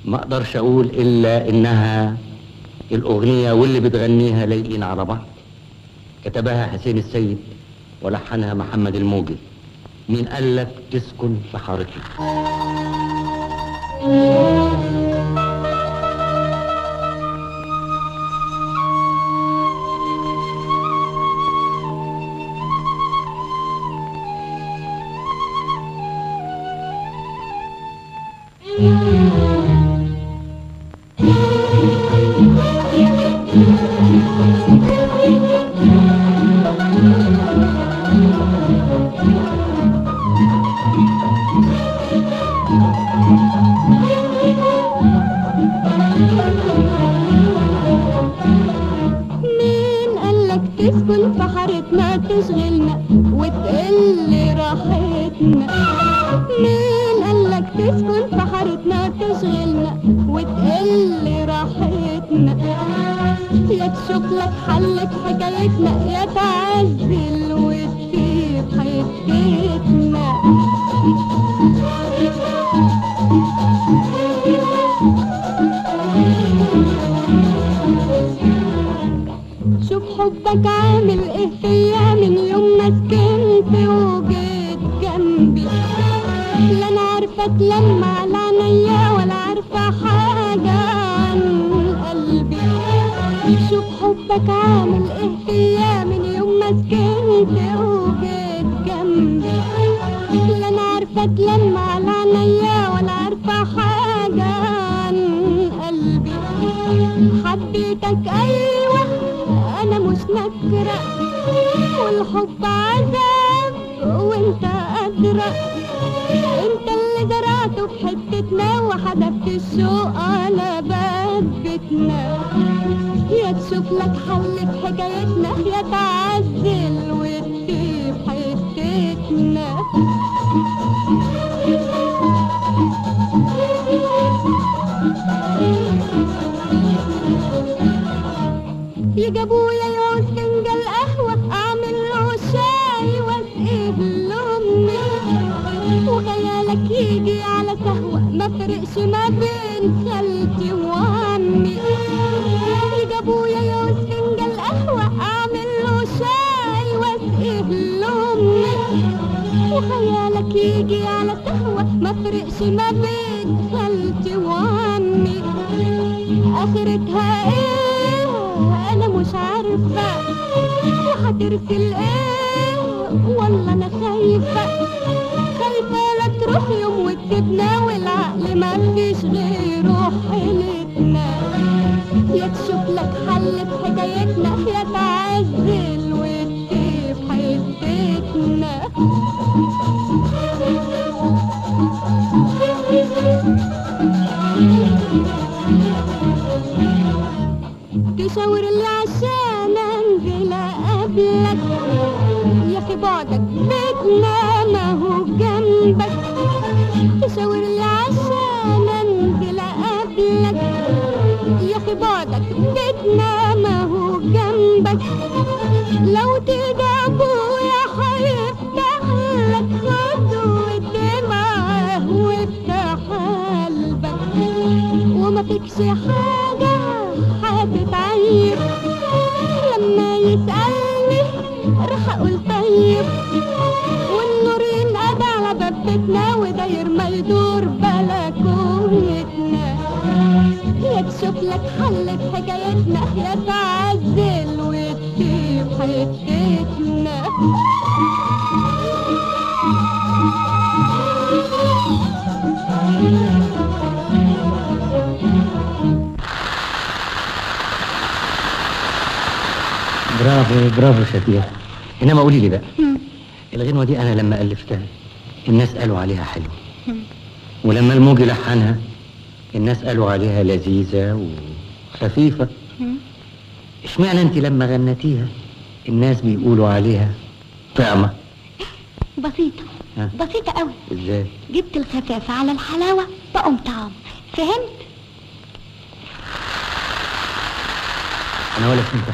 ما اقدرش اقول الا انها الاغنية واللي بتغنيها لايقين على بعض. كتبها حسين السيد ولحنها محمد الموجي. مين قال لك تسكن في حارتنا؟ مين قالك تسكن في حارتنا تشغلنا وتقل راحتنا؟ مين قالك تسكن في حارتنا تشغلنا وتقل راحتنا؟ يا تشوف لك حل في حكايتنا يا تعزل وتسيب حتتنا. شوف حبك عامل ايه فيا من يوم ما سكنت وجيت جنبي. لا انا عارفه اتلم على عينيا ولا عارفه حاجه عن قلبي. شوف حبك عامل ايه فيا من يوم ما سكنت وجيت جنبي. لا انا عارفه اتلم على عينيا ولا عارفه حاجه عن قلبي. حبيتك ايوه انا مش نكره والحب عذاب وانت ادرى. انت اللي زرعته في حتتنا وحدفت الشوق على باب بيتنا. يا تشوف لك حل في حكايتنا يا تعزل وتسيب حتتنا. يجي ابويا يعوز فنجان قهوة اعمل له شاي واسقيه لامي. وخيالك يجي على سهوة ما فرقش ما بين خالتي وعمي. يجي ابويا يعوز فنجان قهوة اعمل له شاي واسقيه لامي. وخيالك يجي على سهوة ما فرقش ما بين خالتي وعمي. اخرتها ايه انا مش عارفة وهترسل ايه والله انا خايفة. خايفة لا تروح يوم وتسيبنا والعقل ما فيش غيره حيلتنا. يا تشوف لك حل في حكايتنا يا تعزل وتسيب حتتنا. تشاور لي عشان انزل اقابلك يا اخي بعدك بيتنا ما هو جنبك. تشاور لي عشان انزل اقابلك يا اخي بعدك بيتنا ما هو جنبك. لو تيجي ابويا هيفتح لك خدوة معاه وافتح قلبك. وما فيكش حاجة هتتعيب لما يسألني راح اقول طيب. والنور ينقض على باب بيتنا وداير ما يدور بلكونتنا. يا تشوف لك حل في حكايتنا يا تعزل وتسيب حتتنا. برافو برافو شفيقة. انما قولي لي بقى الغنوة دي انا لما الفتها الناس قالوا عليها حلوة، ولما الموجي لحنها الناس قالوا عليها لذيذة وخفيفة. اشمعنى انت لما غنتيها الناس بيقولوا عليها طعمة؟ بسيطة بسيطة قوي. ازاي؟ جبت الخفافة على الحلاوة بقوم طعم. فهمت؟ انا ولا فهمت